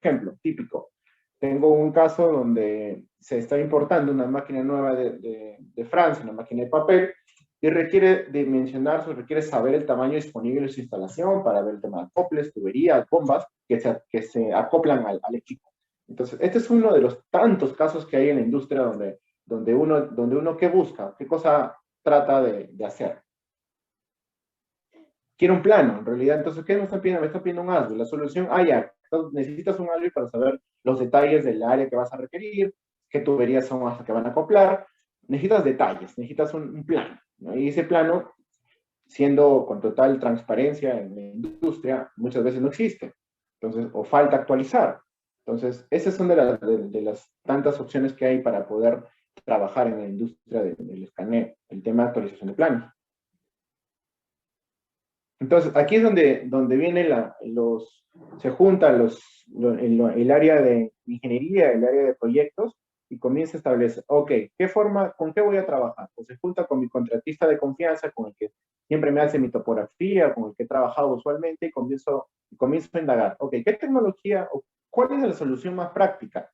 ejemplo típico. Tengo un caso donde se está importando una máquina nueva de Francia, una máquina de papel, y requiere dimensionarse, requiere saber el tamaño disponible de su instalación para ver el tema de acoples, tuberías, bombas que se acoplan al equipo. Entonces, este es uno de los tantos casos que hay en la industria donde uno ¿qué busca? ¿Qué cosa trata de hacer? Quiero un plano, en realidad. Entonces, ¿qué me está pidiendo? Me está pidiendo un ASBIS. La solución, ya, entonces, necesitas un ASBIS para saber los detalles del área que vas a requerir, qué tuberías son las que van a acoplar. Necesitas detalles, necesitas un plano, ¿no? Y ese plano, siendo con total transparencia en la industria, muchas veces no existe. Entonces, o falta actualizar. Entonces, esas son de las tantas opciones que hay para poder trabajar en la industria del escaneo, el tema de actualización de planos. Entonces, aquí es donde viene se junta el área de ingeniería, el área de proyectos, y comienza a establecer, ok, ¿con qué voy a trabajar? Pues se junta con mi contratista de confianza, con el que siempre me hace mi topografía, con el que he trabajado usualmente, y comienzo a indagar, ok, ¿qué tecnología o cuál es la solución más práctica?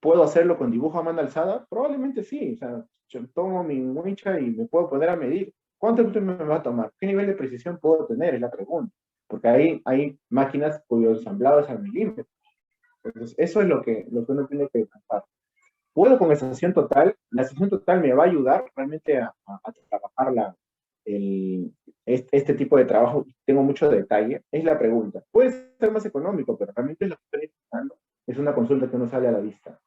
¿Puedo hacerlo con dibujo a mano alzada? Probablemente sí. O sea, yo tomo mi wincha y me puedo poner a medir. ¿Cuánto tiempo me va a tomar? ¿Qué nivel de precisión puedo tener? Es la pregunta. Porque ahí hay máquinas cuyo ensamblado es al milímetro. Entonces, eso es lo que uno tiene que pensar. ¿Puedo con estación total? La estación total me va a ayudar realmente a trabajar este tipo de trabajo. Tengo mucho detalle. Es la pregunta. Puede ser más económico, pero realmente lo que estoy necesitando es una consulta que no sale a la vista.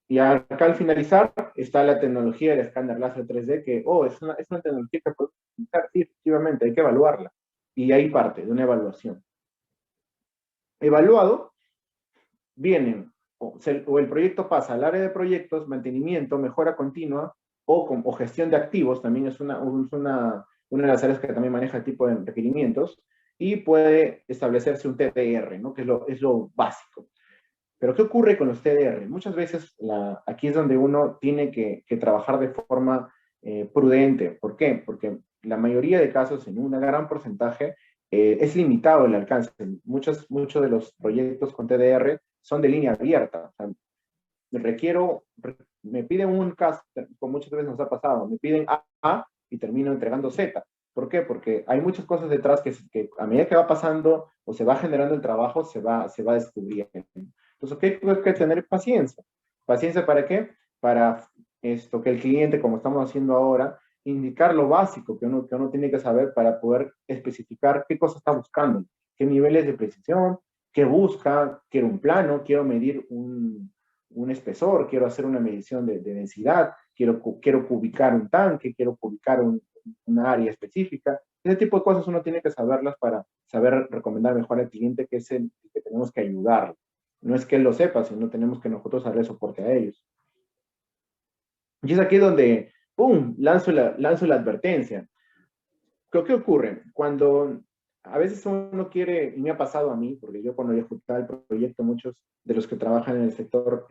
Y acá al finalizar está la tecnología del escáner láser 3D, que, es una tecnología que puede utilizar, sí, efectivamente, hay que evaluarla. Y ahí parte de una evaluación. Evaluado, vienen, o el proyecto pasa al área de proyectos, mantenimiento, mejora continua, o gestión de activos, también es una de las áreas que también maneja el tipo de requerimientos, y puede establecerse un TDR, ¿no? Que es lo básico. Pero ¿qué ocurre con los TDR? Muchas veces aquí es donde uno tiene que trabajar de forma prudente. ¿Por qué? Porque la mayoría de casos, en un gran porcentaje, es limitado el alcance. Muchos de los proyectos con TDR son de línea abierta. O sea, me piden un caso, como muchas veces nos ha pasado, me piden A y termino entregando Z. ¿Por qué? Porque hay muchas cosas detrás que a medida que va pasando o se va generando el trabajo, se va descubriendo. Entonces, ¿qué hay que tener? Paciencia. ¿Paciencia para qué? Para esto que el cliente, como estamos haciendo ahora, indicar lo básico que uno tiene que saber para poder especificar qué cosa está buscando, qué niveles de precisión, qué busca, quiero un plano, quiero medir un espesor, quiero hacer una medición de densidad, quiero cubicar un tanque, quiero cubicar una área específica. Ese tipo de cosas uno tiene que saberlas para saber recomendar mejor al cliente, que es el que tenemos que ayudarlo. No es que él lo sepa, sino tenemos que nosotros darle soporte a ellos. Y es aquí donde, ¡pum!, lanzo la advertencia. ¿Qué ocurre? Cuando a veces uno quiere, y me ha pasado a mí, porque yo cuando ejecutaba el proyecto, muchos de los que trabajan en el sector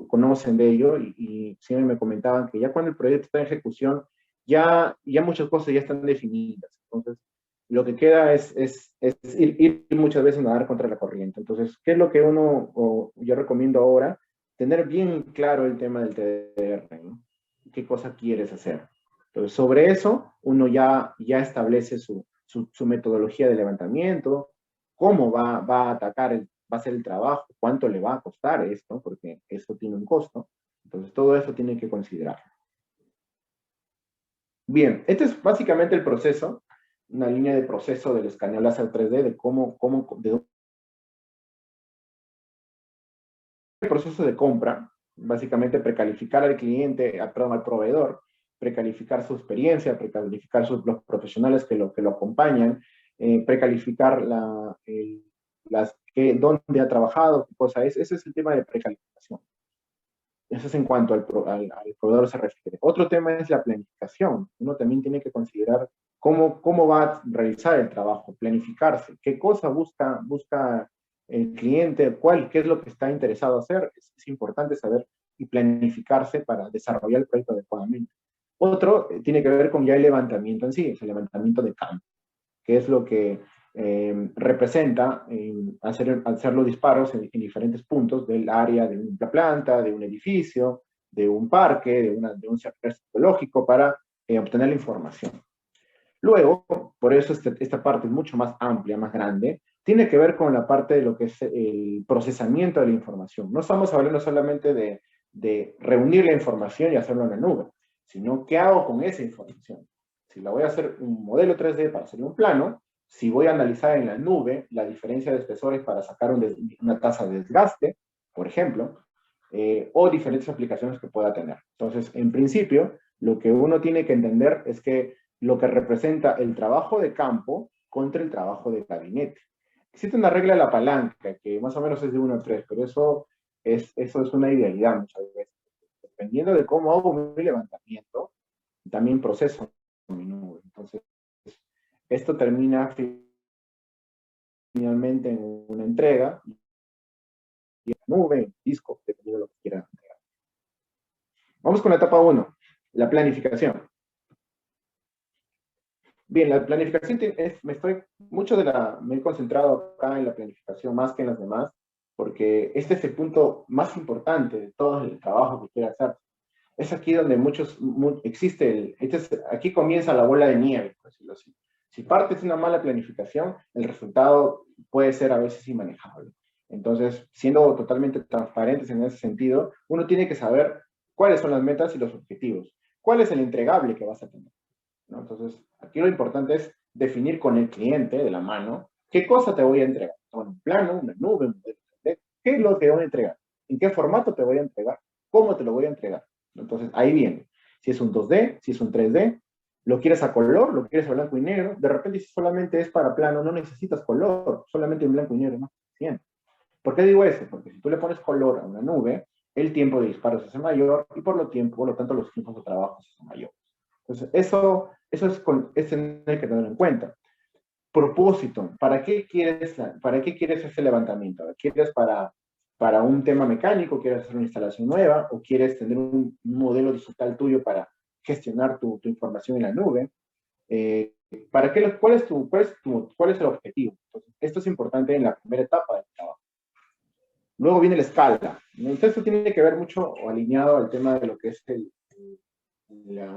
conocen de ello y siempre me comentaban que ya cuando el proyecto está en ejecución, ya muchas cosas ya están definidas. Entonces, lo que queda es ir muchas veces a nadar contra la corriente. Entonces, ¿qué es lo que yo recomiendo ahora? Tener bien claro el tema del TDR, ¿no? ¿Qué cosa quieres hacer? Entonces, sobre eso, uno ya establece su metodología de levantamiento, cómo va a atacar, va a ser el trabajo, cuánto le va a costar esto, porque esto tiene un costo. Entonces, todo eso tiene que considerar. Bien, este es básicamente el proceso, una línea de proceso del escaneo láser 3D, de el proceso de compra, básicamente precalificar al cliente, perdón, al proveedor, precalificar su experiencia, precalificar los profesionales que lo acompañan, precalificar dónde ha trabajado, qué cosa es. Ese es el tema de precalificación. Eso es en cuanto al proveedor se refiere. Otro tema es la planificación. Uno también tiene que considerar cómo va a realizar el trabajo, planificarse, qué cosa busca el cliente, qué es lo que está interesado hacer. Es importante saber y planificarse para desarrollar el proyecto adecuadamente. Otro tiene que ver con ya el levantamiento en sí, es el levantamiento de campo, que es lo que representa hacer los disparos en diferentes puntos del área de una planta, de un edificio, de un parque, de un sector psicológico para obtener la información. Luego, por eso esta parte es mucho más amplia, más grande, tiene que ver con la parte de lo que es el procesamiento de la información. No estamos hablando solamente de reunir la información y hacerlo en la nube, sino qué hago con esa información. Si la voy a hacer un modelo 3D para hacer un plano, si voy a analizar en la nube la diferencia de espesores para sacar una tasa de desgaste, por ejemplo, o diferentes aplicaciones que pueda tener. Entonces, en principio, lo que uno tiene que entender es que lo que representa el trabajo de campo contra el trabajo de gabinete. Existe una regla de la palanca que más o menos es de 1 a 3, pero eso es una idealidad muchas veces. Dependiendo de cómo hago mi levantamiento, también proceso mi nube. Entonces, esto termina finalmente en una entrega, y en la nube, en disco, dependiendo de lo que quiera entregar. Vamos con la etapa 1, la planificación. Bien, la planificación, me he concentrado acá en la planificación más que en las demás, porque este es el punto más importante de todo el trabajo que quiere hacer. Es aquí donde aquí comienza la bola de nieve, por decirlo así. Si partes de una mala planificación, el resultado puede ser a veces inmanejable. Entonces, siendo totalmente transparentes en ese sentido, uno tiene que saber cuáles son las metas y los objetivos, cuál es el entregable que vas a tener, ¿no? Entonces, aquí lo importante es definir con el cliente de la mano qué cosa te voy a entregar. Un plano, una nube, qué es lo que voy a entregar, en qué formato te voy a entregar, cómo te lo voy a entregar. Entonces, ahí viene. Si es un 2D, si es un 3D, lo quieres a color, lo quieres a blanco y negro. De repente, si solamente es para plano, no necesitas color, solamente en blanco y negro, ¿no? Bien. ¿Por qué digo eso? Porque si tú le pones color a una nube, el tiempo de disparo se hace mayor y por lo tanto los tiempos de trabajo se hacen mayores. Entonces, es tener que tenerlo en cuenta. Propósito, ¿para qué quieres ese levantamiento? ¿Quieres para un tema mecánico, quieres hacer una instalación nueva o quieres tener un modelo digital tuyo para gestionar tu información en la nube? ¿Cuál es el objetivo? Entonces, esto es importante en la primera etapa del trabajo. Luego viene la escala. Entonces, esto tiene que ver mucho o alineado al tema de lo que es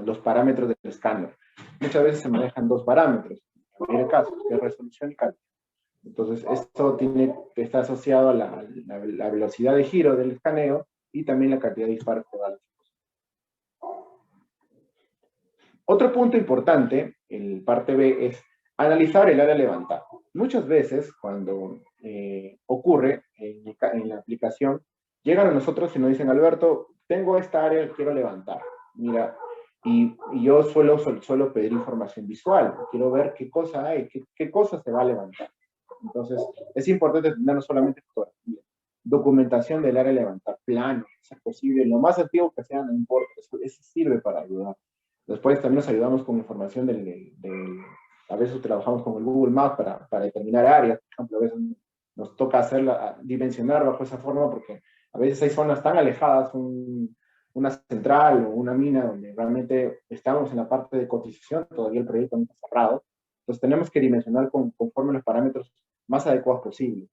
los parámetros del escáner. Muchas veces se manejan dos parámetros, en el caso, que es resolución y calidad. Entonces, esto está asociado a la velocidad de giro del escaneo y también la cantidad de disparos que va a la ejecución. Otro punto importante, el parte B, es analizar el área levantada. Muchas veces, cuando ocurre en la aplicación, llegan a nosotros y nos dicen, Alberto, tengo esta área que quiero levantar. Mira, y yo suelo pedir información visual. Quiero ver qué cosa hay, qué cosa se va a levantar. Entonces, es importante tener no solamente fotografía, documentación del área de levantar, planos, si es posible, lo más antiguo que sea, no importa, eso sirve para ayudar. Después también nos ayudamos con información a veces trabajamos con el Google Maps para determinar áreas, por ejemplo, a veces nos toca dimensionar bajo esa forma porque a veces hay zonas tan alejadas, una central o una mina donde realmente estamos en la parte de cotización, todavía el proyecto no está cerrado, entonces tenemos que dimensionar conforme los parámetros más adecuados posibles.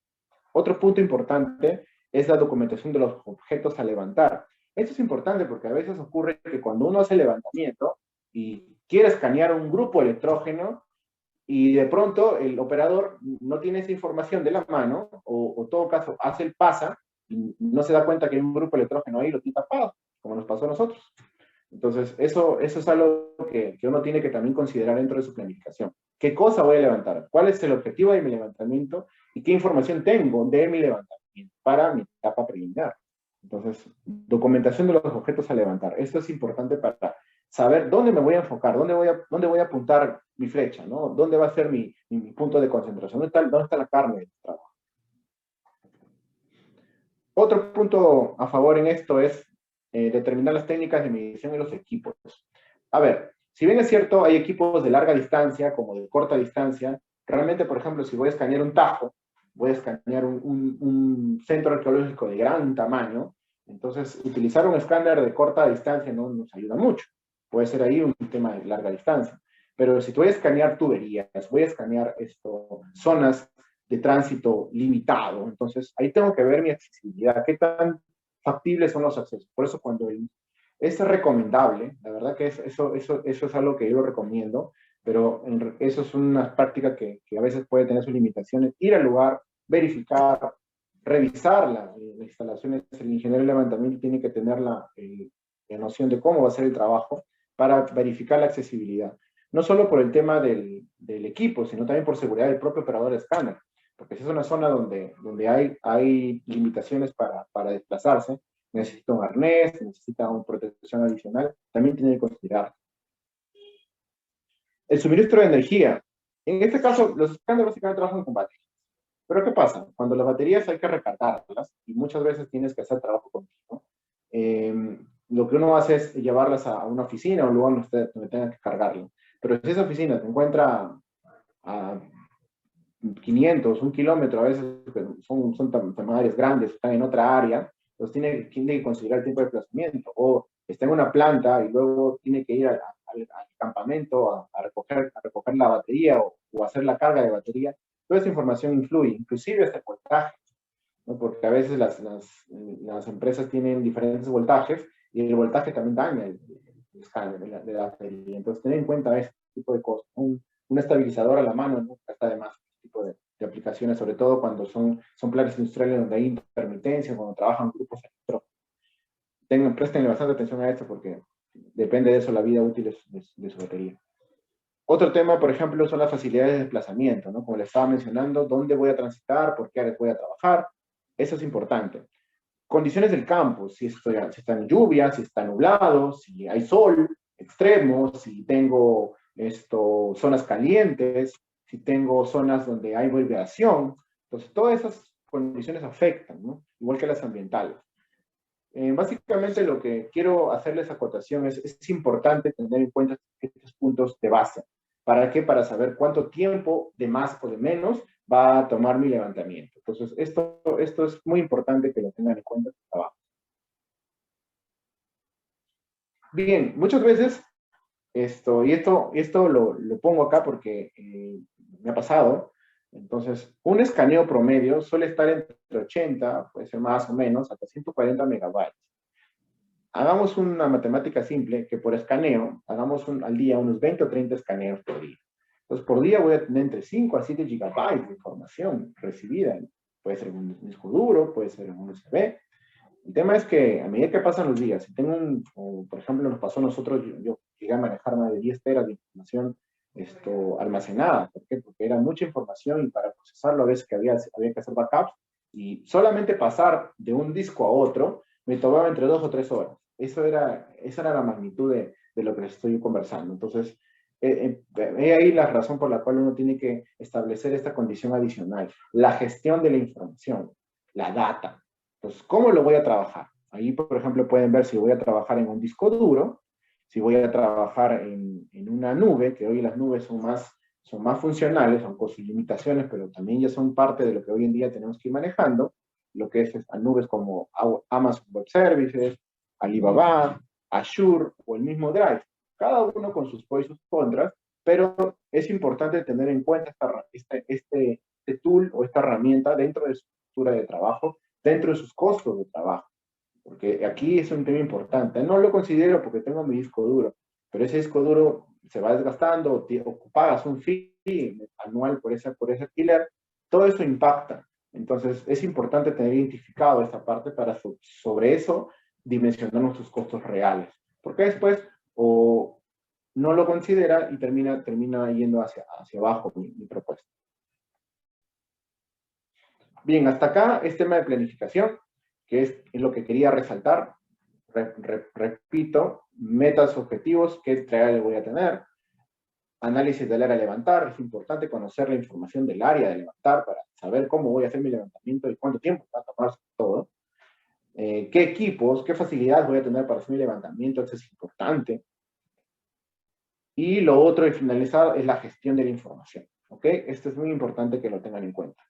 Otro punto importante es la documentación de los objetos a levantar. Esto es importante porque a veces ocurre que cuando uno hace levantamiento y quiere escanear un grupo electrógeno y de pronto el operador no tiene esa información de la mano o en todo caso hace el pasa y no se da cuenta que hay un grupo electrógeno ahí y lo tiene tapado, como nos pasó a nosotros. Entonces, eso es algo que uno tiene que también considerar dentro de su planificación. ¿Qué cosa voy a levantar? ¿Cuál es el objetivo de mi levantamiento? ¿Y qué información tengo de mi levantamiento para mi etapa preliminar? Entonces, documentación de los objetos a levantar. Esto es importante para saber dónde me voy a enfocar, dónde voy a apuntar mi flecha, ¿no? ¿Dónde va a ser mi punto de concentración? ¿Dónde está la carne del trabajo? Otro punto a favor en esto es determinar las técnicas de medición en los equipos. A ver, si bien es cierto, hay equipos de larga distancia como de corta distancia, realmente, por ejemplo, si voy a escanear un tajo, voy a escanear un centro arqueológico de gran tamaño, entonces utilizar un escáner de corta distancia no nos ayuda mucho. Puede ser ahí un tema de larga distancia. Pero si te voy a escanear tuberías, voy a escanear zonas de tránsito limitado, entonces ahí tengo que ver mi accesibilidad, qué tan factibles son los accesos. Por eso cuando es recomendable, la verdad que eso es algo que yo recomiendo, pero eso es una práctica que a veces puede tener sus limitaciones. Ir al lugar, verificar, revisar las instalaciones. El ingeniero de levantamiento tiene que tener la noción de cómo va a ser el trabajo para verificar la accesibilidad. No solo por el tema del equipo, sino también por seguridad del propio operador de escáner. Porque si es una zona donde hay limitaciones para desplazarse, necesita un arnés, necesita una protección adicional, también tiene que considerar. El suministro de energía. En este caso, los escáneres básicamente trabajan con baterías. Pero ¿qué pasa? Cuando las baterías hay que recargarlas y muchas veces tienes que hacer trabajo continuo. Lo que uno hace es llevarlas a una oficina o un lugar donde tengan que cargarlo. Pero si esa oficina te encuentra a 500, un kilómetro, a veces son áreas grandes, están en otra área, entonces tiene que considerar el tiempo de desplazamiento, o está en una planta y luego tiene que ir al campamento a recoger la batería o hacer la carga de batería. Toda esa información influye, inclusive hasta el voltaje, ¿no? Porque a veces las empresas tienen diferentes voltajes y el voltaje también daña el escáner de la batería. Entonces, tener en cuenta este tipo de cosas. Un estabilizador a la mano nunca está de más, este tipo de aplicaciones, sobre todo cuando son plantas industriales donde hay intermitencia, cuando trabajan grupos electrónicos. Presten bastante atención a esto porque depende de eso la vida útil de su batería. Otro tema, por ejemplo, son las facilidades de desplazamiento, ¿no? Como les estaba mencionando, dónde voy a transitar, por qué áreas voy a trabajar. Eso es importante. Condiciones del campo, si está en lluvia, si está nublado, si hay sol extremo, si tengo zonas calientes, si tengo zonas donde hay vibración. Entonces, todas esas condiciones afectan, ¿no? Igual que las ambientales. Básicamente lo que quiero hacerles acotación es importante tener en cuenta estos puntos de base. ¿Para qué? Para saber cuánto tiempo de más o de menos va a tomar mi levantamiento. Entonces, esto es muy importante que lo tengan en cuenta en su trabajo. Bien, muchas veces, esto lo pongo acá porque me ha pasado. Entonces, un escaneo promedio suele estar entre 80, puede ser más o menos, hasta 140 megabytes. Hagamos una matemática simple, que por escaneo, hagamos al día unos 20 o 30 escaneos por día. Entonces, por día voy a tener entre 5 a 7 gigabytes de información recibida. Puede ser en un disco duro, puede ser en un USB. El tema es que a medida que pasan los días, si tengo por ejemplo, nos pasó a nosotros, yo llegué a manejar más de 10 teras de información almacenada. ¿Por qué? Porque era mucha información y para procesarlo a veces había que hacer backups y solamente pasar de un disco a otro me tomaba entre 2 o 3 horas. Esa era la magnitud de lo que estoy conversando. Entonces, ahí la razón por la cual uno tiene que establecer esta condición adicional, la gestión de la información, la data. Entonces, ¿cómo lo voy a trabajar? Ahí, por ejemplo, pueden ver si voy a trabajar en un disco duro, si voy a trabajar en una nube, que hoy las nubes son más funcionales, son con sus limitaciones, pero también ya son parte de lo que hoy en día tenemos que ir manejando, lo que es a nubes como Amazon Web Services, Alibaba, Azure o el mismo Drive. Cada uno con sus pros y sus contras, pero es importante tener en cuenta este tool o esta herramienta dentro de su estructura de trabajo, dentro de sus costos de trabajo. Porque aquí es un tema importante. No lo considero porque tengo mi disco duro, pero ese disco duro se va desgastando o pagas un fee anual por ese alquiler. Todo eso impacta. Entonces, es importante tener identificado esta parte para sobre eso dimensionar nuestros costos reales. Porque después, o no lo considera y termina yendo hacia abajo mi propuesta. Bien, hasta acá es tema de planificación, que es lo que quería resaltar. Repito, metas, objetivos, qué entrega le voy a tener. Análisis del área a levantar, es importante conocer la información del área de levantar para saber cómo voy a hacer mi levantamiento y cuánto tiempo va a tomar todo. Qué equipos, qué facilidades voy a tener para hacer mi levantamiento, eso es importante. Y lo otro, y finalizar, es la gestión de la información. ¿Ok? Esto es muy importante que lo tengan en cuenta.